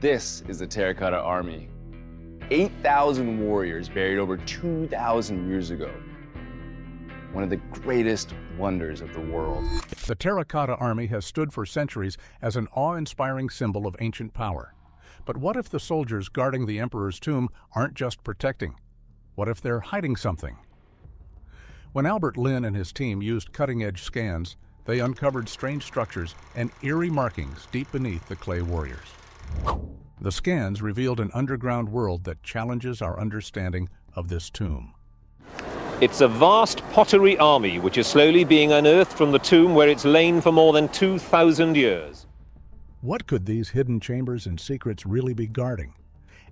This is the Terracotta Army. 8,000 warriors buried over 2,000 years ago. One of the greatest wonders of the world. The Terracotta Army has stood for centuries as an awe-inspiring symbol of ancient power. But what if the soldiers guarding the emperor's tomb aren't just protecting? What if they're hiding something? When Albert Lin and his team used cutting-edge scans, they uncovered strange structures and eerie markings deep beneath the clay warriors. The scans revealed an underground world that challenges our understanding of this tomb. It's a vast pottery army which is slowly being unearthed from the tomb where it's lain for more than 2,000 years. What could these hidden chambers and secrets really be guarding?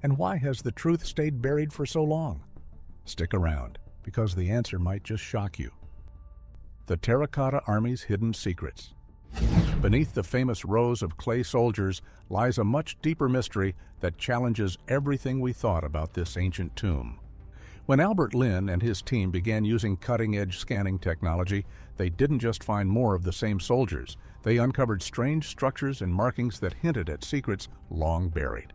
And why has the truth stayed buried for so long? Stick around, because the answer might just shock you. The Terracotta Army's hidden secrets. Beneath the famous rows of clay soldiers lies a much deeper mystery that challenges everything we thought about this ancient tomb. When Albert Lin and his team began using cutting-edge scanning technology, they didn't just find more of the same soldiers. They uncovered strange structures and markings that hinted at secrets long buried.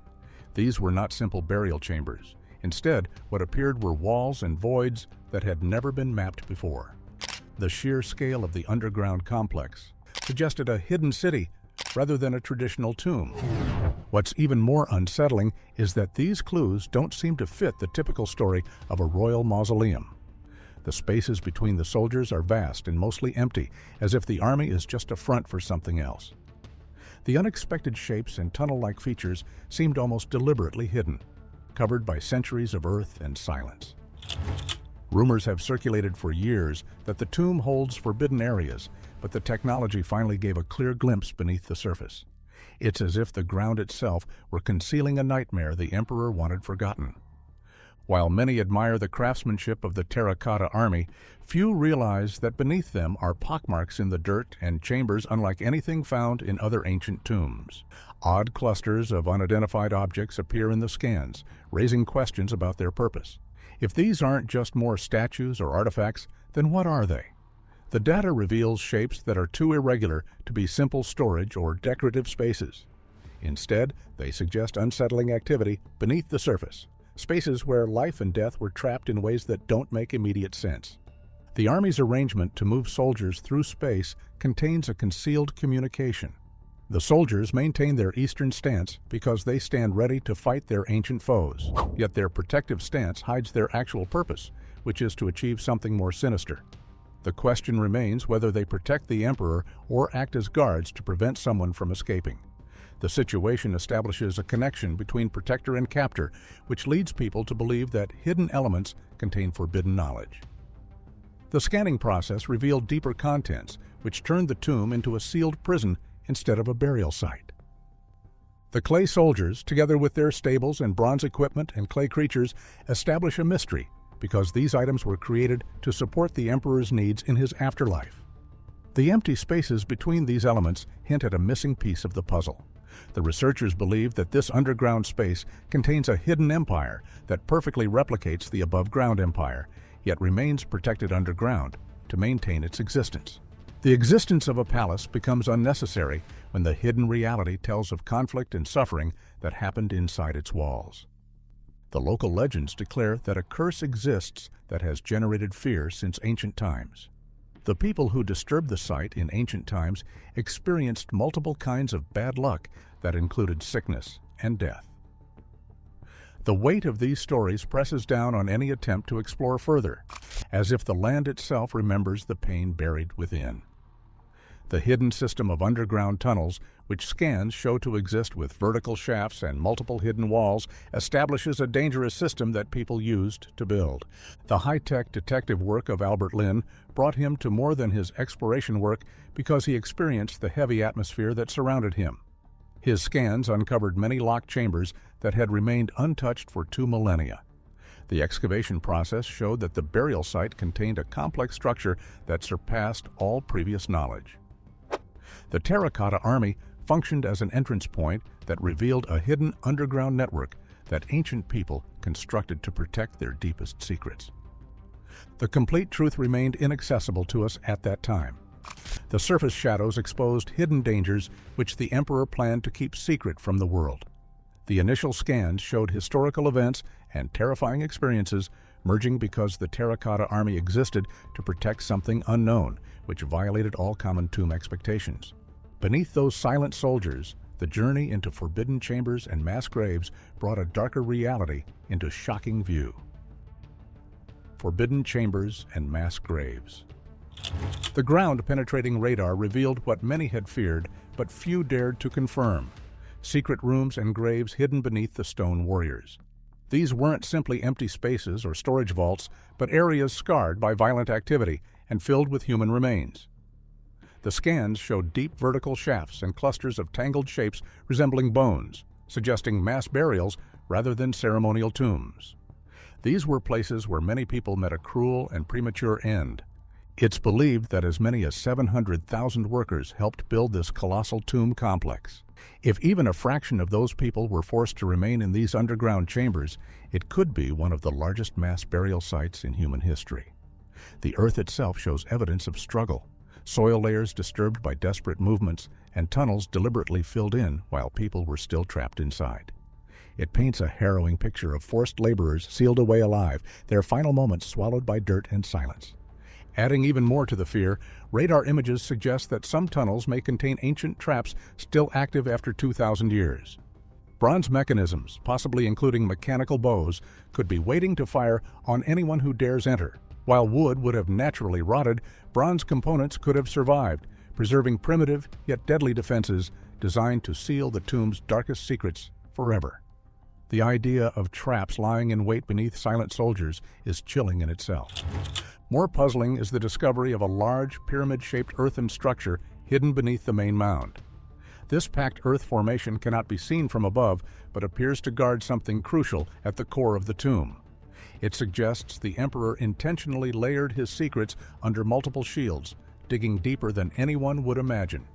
These were not simple burial chambers. Instead, what appeared were walls and voids that had never been mapped before. The sheer scale of the underground complex suggested a hidden city rather than a traditional tomb. What's even more unsettling is that these clues don't seem to fit the typical story of a royal mausoleum. The spaces between the soldiers are vast and mostly empty, as if the army is just a front for something else. The unexpected shapes and tunnel-like features seemed almost deliberately hidden, covered by centuries of earth and silence. Rumors have circulated for years that the tomb holds forbidden areas, but the technology finally gave a clear glimpse beneath the surface. It's as if the ground itself were concealing a nightmare the emperor wanted forgotten. While many admire the craftsmanship of the Terracotta Army, few realize that beneath them are pockmarks in the dirt and chambers unlike anything found in other ancient tombs. Odd clusters of unidentified objects appear in the scans, raising questions about their purpose. If these aren't just more statues or artifacts, then what are they? The data reveals shapes that are too irregular to be simple storage or decorative spaces. Instead, they suggest unsettling activity beneath the surface, spaces where life and death were trapped in ways that don't make immediate sense. The Army's arrangement to move soldiers through space contains a concealed communication. The soldiers maintain their eastern stance because they stand ready to fight their ancient foes, yet their protective stance hides their actual purpose, which is to achieve something more sinister. The question remains whether they protect the emperor or act as guards to prevent someone from escaping. The situation establishes a connection between protector and captor, which leads people to believe that hidden elements contain forbidden knowledge. The scanning process revealed deeper contents, which turned the tomb into a sealed prison instead of a burial site. The clay soldiers, together with their stables and bronze equipment and clay creatures, establish a mystery because these items were created to support the emperor's needs in his afterlife. The empty spaces between these elements hint at a missing piece of the puzzle. The researchers believe that this underground space contains a hidden empire that perfectly replicates the above-ground empire, yet remains protected underground to maintain its existence. The existence of a palace becomes unnecessary when the hidden reality tells of conflict and suffering that happened inside its walls. The local legends declare that a curse exists that has generated fear since ancient times. The people who disturbed the site in ancient times experienced multiple kinds of bad luck that included sickness and death. The weight of these stories presses down on any attempt to explore further, as if the land itself remembers the pain buried within. The hidden system of underground tunnels, which scans show to exist with vertical shafts and multiple hidden walls, establishes a dangerous system that people used to build. The high-tech detective work of Albert Lin brought him to more than his exploration work because he experienced the heavy atmosphere that surrounded him. His scans uncovered many locked chambers that had remained untouched for 2 millennia. The excavation process showed that the burial site contained a complex structure that surpassed all previous knowledge. The Terracotta Army functioned as an entrance point that revealed a hidden underground network that ancient people constructed to protect their deepest secrets. The complete truth remained inaccessible to us at that time. The surface shadows exposed hidden dangers which the emperor planned to keep secret from the world. The initial scans showed historical events and terrifying experiences merging because the Terracotta Army existed to protect something unknown, which violated all common tomb expectations. Beneath those silent soldiers, the journey into forbidden chambers and mass graves brought a darker reality into shocking view. Forbidden chambers and mass graves. The ground-penetrating radar revealed what many had feared, but few dared to confirm: secret rooms and graves hidden beneath the stone warriors. These weren't simply empty spaces or storage vaults, but areas scarred by violent activity and filled with human remains. The scans showed deep vertical shafts and clusters of tangled shapes resembling bones, suggesting mass burials rather than ceremonial tombs. These were places where many people met a cruel and premature end. It's believed that as many as 700,000 workers helped build this colossal tomb complex. If even a fraction of those people were forced to remain in these underground chambers, it could be one of the largest mass burial sites in human history. The earth itself shows evidence of struggle: soil layers disturbed by desperate movements, and tunnels deliberately filled in while people were still trapped inside. It paints a harrowing picture of forced laborers sealed away alive, their final moments swallowed by dirt and silence. Adding even more to the fear, radar images suggest that some tunnels may contain ancient traps still active after 2,000 years. Bronze mechanisms, possibly including mechanical bows, could be waiting to fire on anyone who dares enter. While wood would have naturally rotted, bronze components could have survived, preserving primitive yet deadly defenses designed to seal the tomb's darkest secrets forever. The idea of traps lying in wait beneath silent soldiers is chilling in itself. More puzzling is the discovery of a large, pyramid-shaped earthen structure hidden beneath the main mound. This packed earth formation cannot be seen from above, but appears to guard something crucial at the core of the tomb. It suggests the emperor intentionally layered his secrets under multiple shields, digging deeper than anyone would imagine,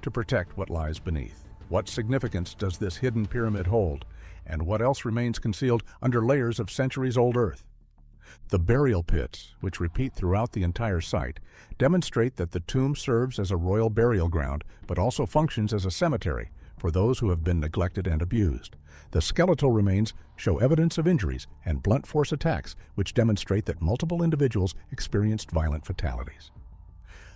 to protect what lies beneath. What significance does this hidden pyramid hold, and what else remains concealed under layers of centuries-old earth? The burial pits, which repeat throughout the entire site, demonstrate that the tomb serves as a royal burial ground, but also functions as a cemetery for those who have been neglected and abused. The skeletal remains show evidence of injuries and blunt force attacks, which demonstrate that multiple individuals experienced violent fatalities.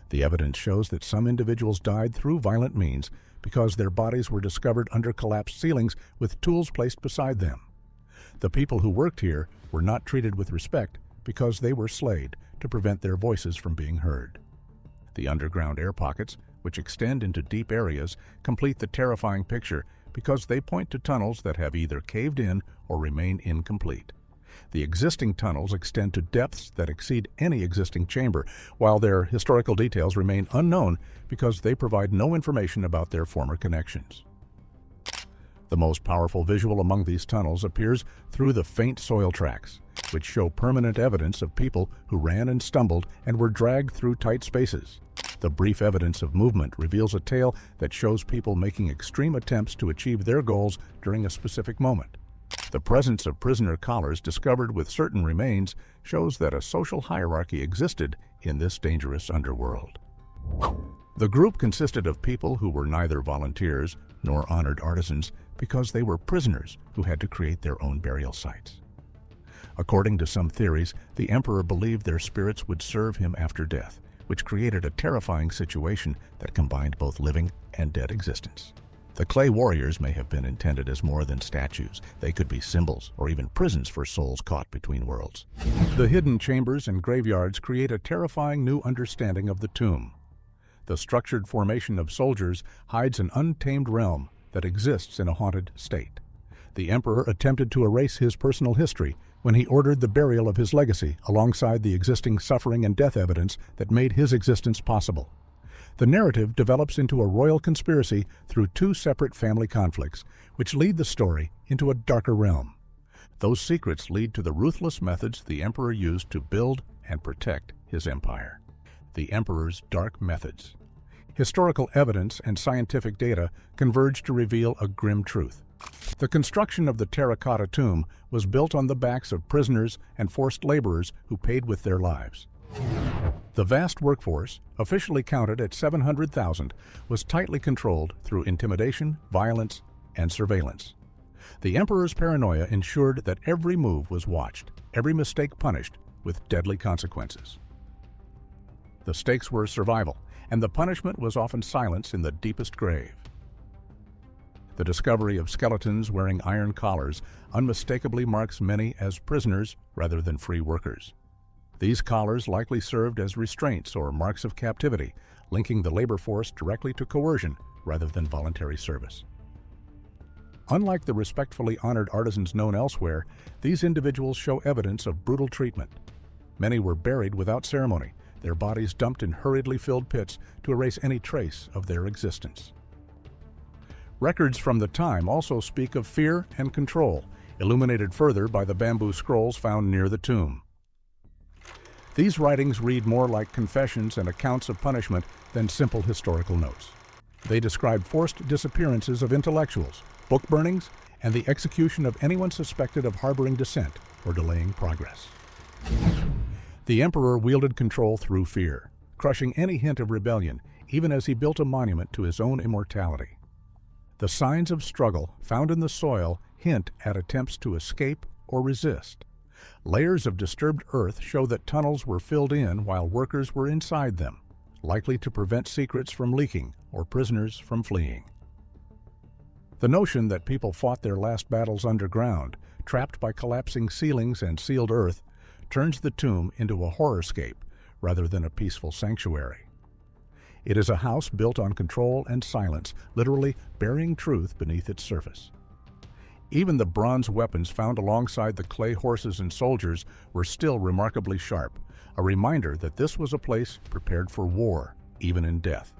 The evidence shows that some individuals died through violent means because their bodies were discovered under collapsed ceilings with tools placed beside them. The people who worked here were not treated with respect because they were slayed to prevent their voices from being heard. The underground air pockets, which extend into deep areas, complete the terrifying picture because they point to tunnels that have either caved in or remain incomplete. The existing tunnels extend to depths that exceed any existing chamber, while their historical details remain unknown because they provide no information about their former connections. The most powerful visual among these tunnels appears through the faint soil tracks, which show permanent evidence of people who ran and stumbled and were dragged through tight spaces. The brief evidence of movement reveals a tale that shows people making extreme attempts to achieve their goals during a specific moment. The presence of prisoner collars discovered with certain remains shows that a social hierarchy existed in this dangerous underworld. The group consisted of people who were neither volunteers nor honored artisans because they were prisoners who had to create their own burial sites. According to some theories, the emperor believed their spirits would serve him after death, which created a terrifying situation that combined both living and dead existence. The clay warriors may have been intended as more than statues. They could be symbols or even prisons for souls caught between worlds. The hidden chambers and graveyards create a terrifying new understanding of the tomb. The structured formation of soldiers hides an untamed realm that exists in a haunted state. The emperor attempted to erase his personal history when he ordered the burial of his legacy alongside the existing suffering and death evidence that made his existence possible. The narrative develops into a royal conspiracy through two separate family conflicts, which lead the story into a darker realm. Those secrets lead to the ruthless methods the emperor used to build and protect his empire. The emperor's dark methods. Historical evidence and scientific data converge to reveal a grim truth. The construction of the terracotta tomb was built on the backs of prisoners and forced laborers who paid with their lives. The vast workforce, officially counted at 700,000, was tightly controlled through intimidation, violence, and surveillance. The emperor's paranoia ensured that every move was watched, every mistake punished with deadly consequences. The stakes were survival, and the punishment was often silence in the deepest grave. The discovery of skeletons wearing iron collars unmistakably marks many as prisoners rather than free workers. These collars likely served as restraints or marks of captivity, linking the labor force directly to coercion rather than voluntary service. Unlike the respectfully honored artisans known elsewhere, these individuals show evidence of brutal treatment. Many were buried without ceremony, their bodies dumped in hurriedly filled pits to erase any trace of their existence. Records from the time also speak of fear and control, illuminated further by the bamboo scrolls found near the tomb. These writings read more like confessions and accounts of punishment than simple historical notes. They describe forced disappearances of intellectuals, book burnings, and the execution of anyone suspected of harboring dissent or delaying progress. The emperor wielded control through fear, crushing any hint of rebellion, even as he built a monument to his own immortality. The signs of struggle found in the soil hint at attempts to escape or resist. Layers of disturbed earth show that tunnels were filled in while workers were inside them, likely to prevent secrets from leaking or prisoners from fleeing. The notion that people fought their last battles underground, trapped by collapsing ceilings and sealed earth, turns the tomb into a horrorscape rather than a peaceful sanctuary. It is a house built on control and silence, literally burying truth beneath its surface. Even the bronze weapons found alongside the clay horses and soldiers were still remarkably sharp, a reminder that this was a place prepared for war, even in death.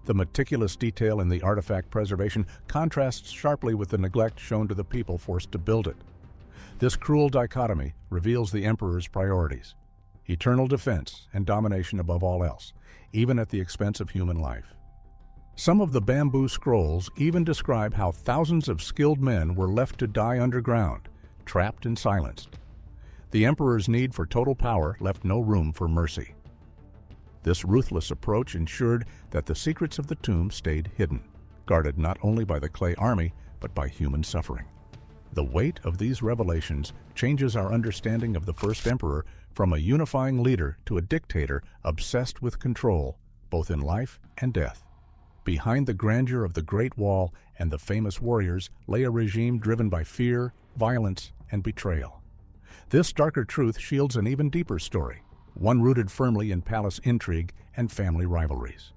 The meticulous detail in the artifact preservation contrasts sharply with the neglect shown to the people forced to build it. This cruel dichotomy reveals the emperor's priorities: eternal defense and domination above all else, even at the expense of human life. Some of the bamboo scrolls even describe how thousands of skilled men were left to die underground, trapped and silenced. The emperor's need for total power left no room for mercy. This ruthless approach ensured that the secrets of the tomb stayed hidden, guarded not only by the clay army, but by human suffering. The weight of these revelations changes our understanding of the first emperor from a unifying leader to a dictator obsessed with control, both in life and death. Behind the grandeur of the Great Wall and the famous warriors lay a regime driven by fear, violence, and betrayal. This darker truth shields an even deeper story, one rooted firmly in palace intrigue and family rivalries.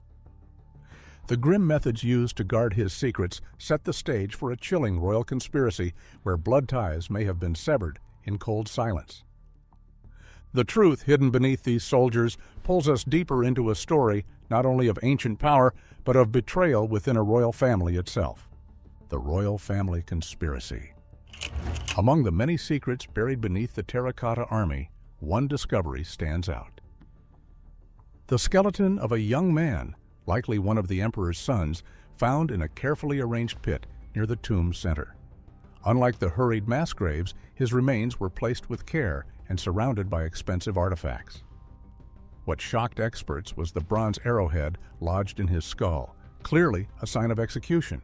The grim methods used to guard his secrets set the stage for a chilling royal conspiracy where blood ties may have been severed in cold silence. The truth hidden beneath these soldiers pulls us deeper into a story not only of ancient power, but of betrayal within a royal family itself. The royal family conspiracy. Among the many secrets buried beneath the Terracotta Army, one discovery stands out. The skeleton of a young man, likely one of the emperor's sons, found in a carefully arranged pit near the tomb's center. Unlike the hurried mass graves, his remains were placed with care and surrounded by expensive artifacts. What shocked experts was the bronze arrowhead lodged in his skull, clearly a sign of execution.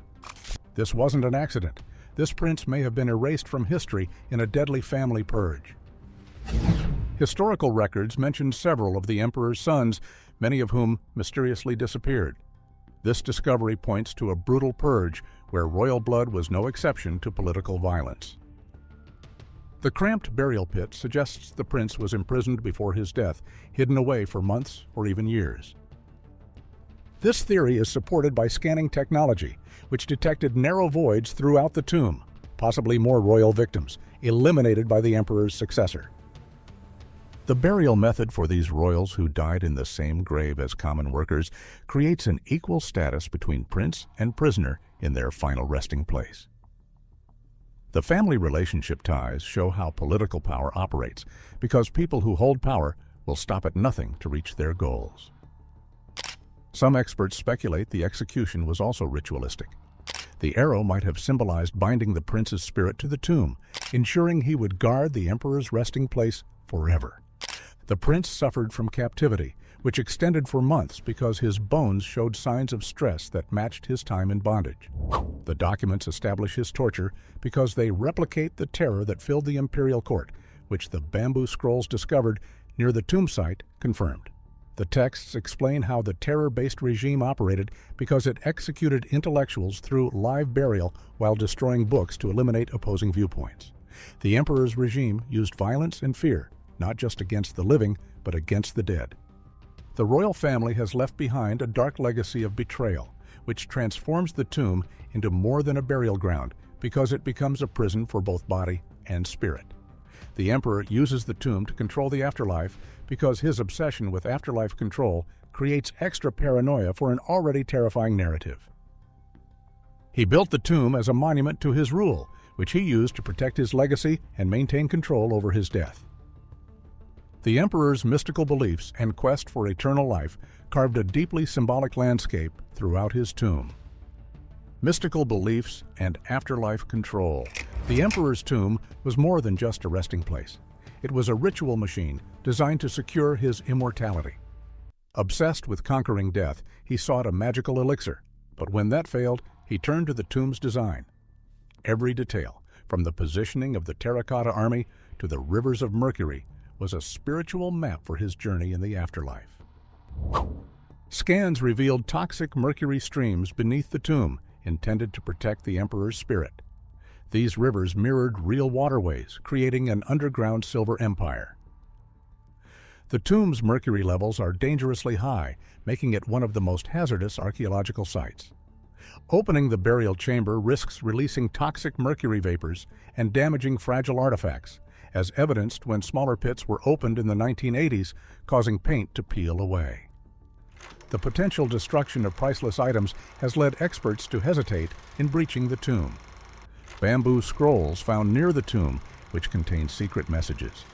This wasn't an accident. This prince may have been erased from history in a deadly family purge. Historical records mention several of the emperor's sons, many of whom mysteriously disappeared. This discovery points to a brutal purge where royal blood was no exception to political violence. The cramped burial pit suggests the prince was imprisoned before his death, hidden away for months or even years. This theory is supported by scanning technology, which detected narrow voids throughout the tomb, possibly more royal victims, eliminated by the emperor's successor. The burial method for these royals who died in the same grave as common workers creates an equal status between prince and prisoner in their final resting place. The family relationship ties show how political power operates, because people who hold power will stop at nothing to reach their goals. Some experts speculate the execution was also ritualistic. The arrow might have symbolized binding the prince's spirit to the tomb, ensuring he would guard the emperor's resting place forever. The prince suffered from captivity, which extended for months because his bones showed signs of stress that matched his time in bondage. The documents establish his torture because they replicate the terror that filled the imperial court, which the bamboo scrolls discovered near the tomb site confirmed. The texts explain how the terror-based regime operated because it executed intellectuals through live burial while destroying books to eliminate opposing viewpoints. The emperor's regime used violence and fear, not just against the living, but against the dead. The royal family has left behind a dark legacy of betrayal, which transforms the tomb into more than a burial ground because it becomes a prison for both body and spirit. The emperor uses the tomb to control the afterlife because his obsession with afterlife control creates extra paranoia for an already terrifying narrative. He built the tomb as a monument to his rule, which he used to protect his legacy and maintain control over his death. The emperor's mystical beliefs and quest for eternal life carved a deeply symbolic landscape throughout his tomb. Mystical beliefs and afterlife control. The emperor's tomb was more than just a resting place. It was a ritual machine designed to secure his immortality. Obsessed with conquering death, he sought a magical elixir, but when that failed, he turned to the tomb's design. Every detail, from the positioning of the Terracotta Army to the rivers of mercury, was a spiritual map for his journey in the afterlife. Scans revealed toxic mercury streams beneath the tomb, intended to protect the emperor's spirit. These rivers mirrored real waterways, creating an underground silver empire. The tomb's mercury levels are dangerously high, making it one of the most hazardous archaeological sites. Opening the burial chamber risks releasing toxic mercury vapors and damaging fragile artifacts, as evidenced when smaller pits were opened in the 1980s, causing paint to peel away. The potential destruction of priceless items has led experts to hesitate in breaching the tomb. Bamboo scrolls found near the tomb, which contain secret messages,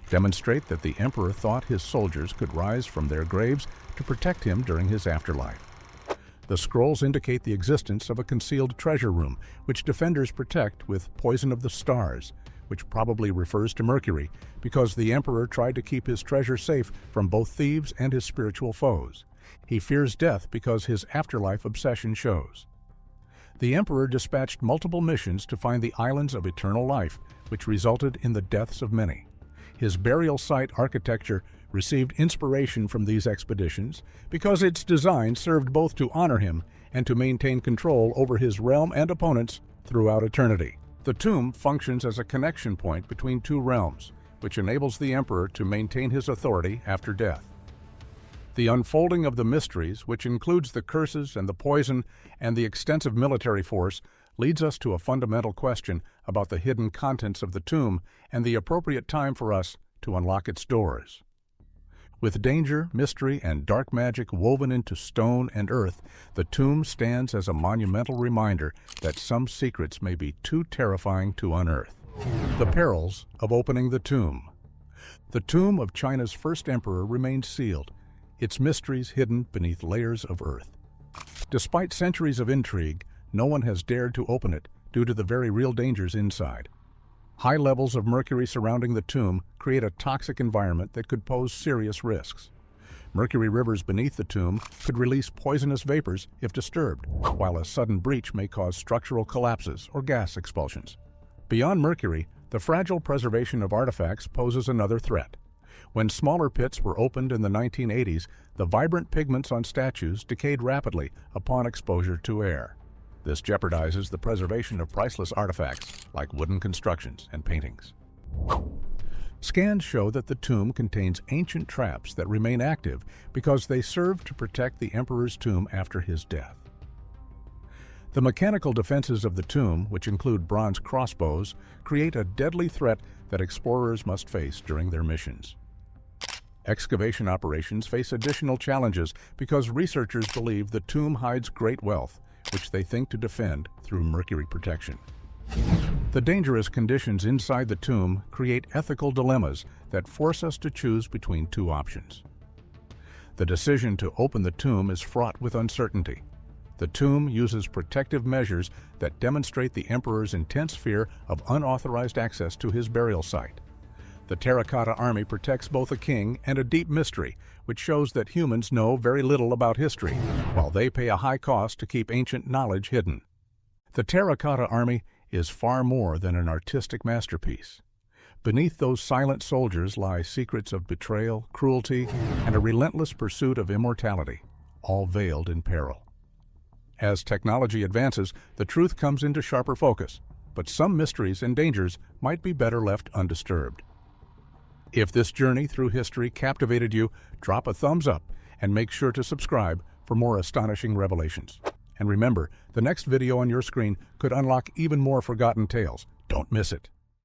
demonstrate that the emperor thought his soldiers could rise from their graves to protect him during his afterlife. The scrolls indicate the existence of a concealed treasure room, which defenders protect with poison of the stars, which probably refers to mercury, because the emperor tried to keep his treasure safe from both thieves and his spiritual foes. He fears death because his afterlife obsession shows. The emperor dispatched multiple missions to find the islands of eternal life, which resulted in the deaths of many. His burial site architecture received inspiration from these expeditions because its design served both to honor him and to maintain control over his realm and opponents throughout eternity. The tomb functions as a connection point between two realms, which enables the emperor to maintain his authority after death. The unfolding of the mysteries, which includes the curses and the poison and the extensive military force, leads us to a fundamental question about the hidden contents of the tomb and the appropriate time for us to unlock its doors. With danger, mystery, and dark magic woven into stone and earth, the tomb stands as a monumental reminder that some secrets may be too terrifying to unearth. The perils of opening the tomb. The tomb of China's first emperor remained sealed, its mysteries hidden beneath layers of earth. Despite centuries of intrigue, no one has dared to open it due to the very real dangers inside. High levels of mercury surrounding the tomb create a toxic environment that could pose serious risks. Mercury rivers beneath the tomb could release poisonous vapors if disturbed, while a sudden breach may cause structural collapses or gas expulsions. Beyond mercury, the fragile preservation of artifacts poses another threat. When smaller pits were opened in the 1980s, the vibrant pigments on statues decayed rapidly upon exposure to air. This jeopardizes the preservation of priceless artifacts like wooden constructions and paintings. Scans show that the tomb contains ancient traps that remain active because they serve to protect the emperor's tomb after his death. The mechanical defenses of the tomb, which include bronze crossbows, create a deadly threat that explorers must face during their missions. Excavation operations face additional challenges because researchers believe the tomb hides great wealth, which they think to defend through mercury protection. The dangerous conditions inside the tomb create ethical dilemmas that force us to choose between two options. The decision to open the tomb is fraught with uncertainty. The tomb uses protective measures that demonstrate the emperor's intense fear of unauthorized access to his burial site. The Terracotta Army protects both a king and a deep mystery, which shows that humans know very little about history, while they pay a high cost to keep ancient knowledge hidden. The Terracotta Army is far more than an artistic masterpiece. Beneath those silent soldiers lie secrets of betrayal, cruelty, and a relentless pursuit of immortality, all veiled in peril. As technology advances, the truth comes into sharper focus, but some mysteries and dangers might be better left undisturbed. If this journey through history captivated you, drop a thumbs up and make sure to subscribe for more astonishing revelations. And remember, the next video on your screen could unlock even more forgotten tales. Don't miss it.